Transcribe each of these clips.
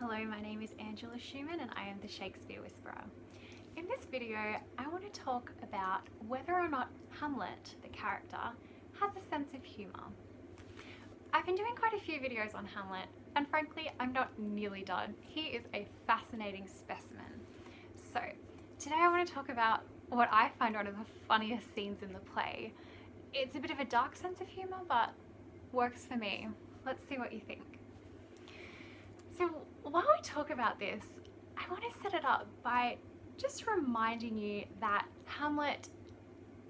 Hello, my name is Angela Schumann and I am the Shakespeare Whisperer. In this video, I want to talk about whether or not Hamlet, the character, has a sense of humour. I've been doing quite a few videos on Hamlet, and frankly, I'm not nearly done. He is a fascinating specimen. So, today I want to talk about what I find one of the funniest scenes in the play. It's a bit of a dark sense of humour, but works for me. Let's see what you think. So while we talk about this, I want to set it up by just reminding you that Hamlet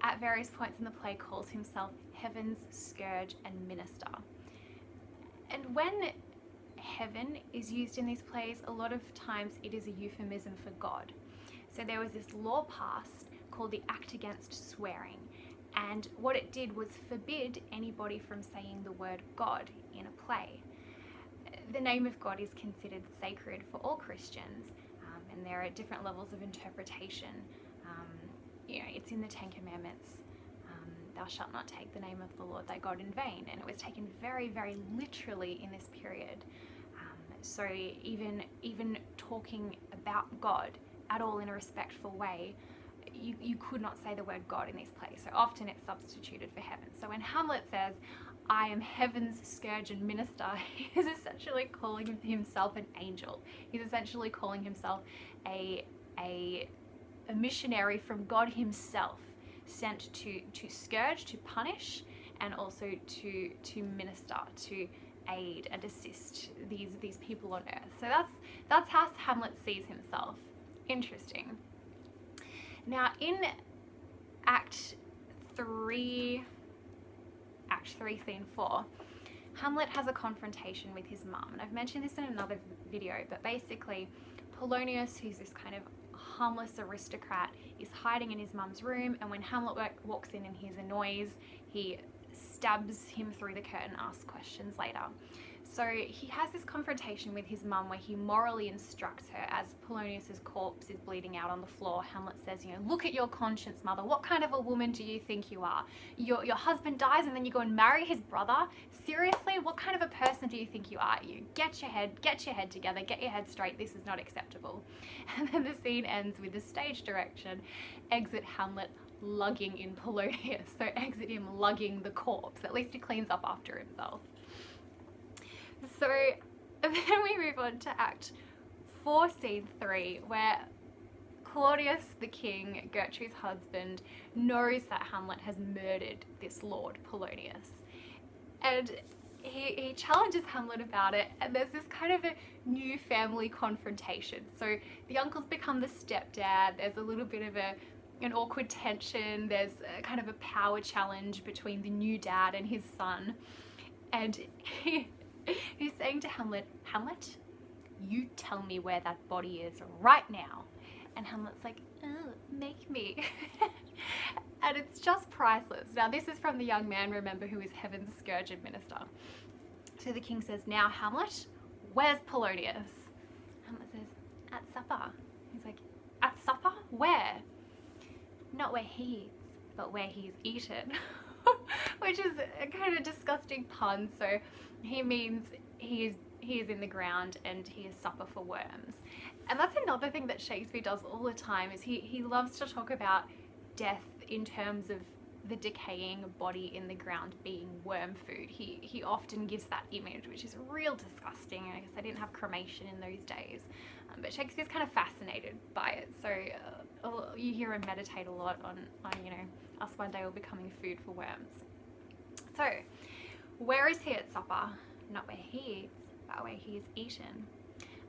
at various points in the play calls himself heaven's scourge and minister. And when heaven is used in these plays, a lot of times it is a euphemism for God. So there was this law passed called the Act Against Swearing, and what it did was forbid anybody from saying the word God in a play. The name of God is considered sacred for all Christians, and there are different levels of interpretation. It's in the Ten Commandments, thou shalt not take the name of the Lord thy God in vain, and it was taken very, very literally in this period. So even talking about God at all in a respectful way, you could not say the word God in these plays. So often it's substituted for heaven. So when Hamlet says, I am heaven's scourge and minister, he is essentially calling himself an angel. He's essentially calling himself a missionary from God himself, sent to scourge, to punish, and also to minister, to aid and assist these people on earth. So that's how Hamlet sees himself. Interesting. Now in Act 3, Scene 4, Hamlet has a confrontation with his mum, and I've mentioned this in another video, but basically Polonius, who's this kind of harmless aristocrat, is hiding in his mum's room, and when Hamlet walks in and hears a noise, he stabs him through the curtain, asks questions later. So he has this confrontation with his mum where he morally instructs her as Polonius's corpse is bleeding out on the floor. Hamlet says, look at your conscience, mother. What kind of a woman do you think you are? Your husband dies and then you go and marry his brother? Seriously? What kind of a person do you think you are? You get your head together, get your head straight. This is not acceptable. And then the scene ends with the stage direction. Exit Hamlet lugging in Polonius. So exit him lugging the corpse. At least he cleans up after himself. So then we move on to Act 4, Scene 3, where Claudius, the king, Gertrude's husband, knows that Hamlet has murdered this Lord Polonius. And he challenges Hamlet about it, and there's this kind of a new family confrontation. So the uncles become the stepdad, there's a little bit of an awkward tension, there's a kind of a power challenge between the new dad and his son. And he's saying to Hamlet, Hamlet, you tell me where that body is right now. And Hamlet's like, oh, make me. And it's just priceless. Now this is from the young man, remember, who is heaven's scourge and minister. So the king says, now Hamlet, where's Polonius? Hamlet says, at supper. He's like, at supper? Where? Not where he eats, but where he's eaten. Which is a kind of disgusting pun. So he means he is in the ground and he is supper for worms. And that's another thing that Shakespeare does all the time, is he loves to talk about death in terms of the decaying body in the ground being worm food. He often gives that image, which is real disgusting. I guess they didn't have cremation in those days, but Shakespeare's kind of fascinated by it. So you hear him meditate a lot on us one day all becoming food for worms. So where is he at supper? Not where he eats, but where he is eaten.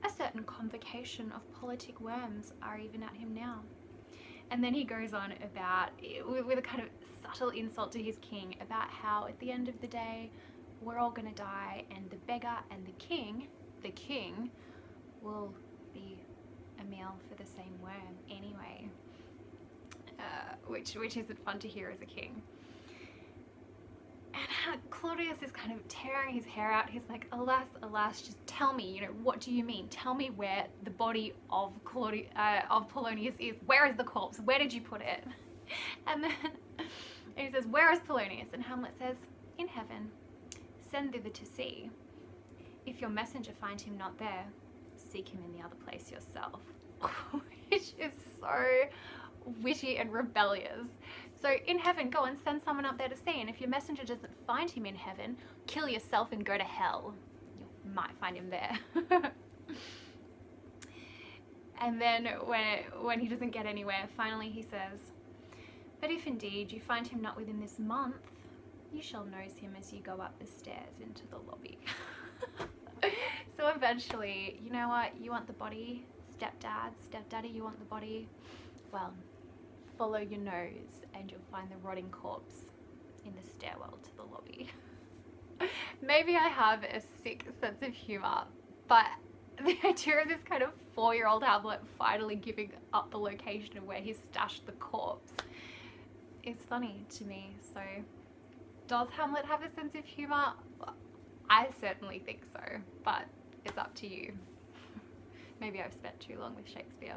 A certain convocation of politic worms are even at him now. And then he goes on about, with a kind of subtle insult to his king, about how at the end of the day, we're all going to die, and the beggar and the king will be a meal for the same worm anyway. Which isn't fun to hear as a king. And Claudius is kind of tearing his hair out. He's like, alas, alas, just tell me, what do you mean? Tell me where the body of Polonius is. Where is the corpse? Where did you put it? And then he says, where is Polonius? And Hamlet says, in heaven. Send thither to see. If your messenger find him not there, seek him in the other place yourself. Which is so witty and rebellious. So in heaven, go and send someone up there to see, and if your messenger doesn't find him in heaven, kill yourself and go to hell. You might find him there. And then when he doesn't get anywhere, finally he says, but if indeed you find him not within this month, you shall nose him as you go up the stairs into the lobby. So eventually, you know what, you want the body, stepdaddy, you want the body? Well, follow your nose and you'll find the rotting corpse in the stairwell to the lobby. Maybe I have a sick sense of humour, but the idea of this kind of 4-year-old Hamlet finally giving up the location of where he stashed the corpse is funny to me. So does Hamlet have a sense of humour? I certainly think so, but it's up to you. Maybe I've spent too long with Shakespeare.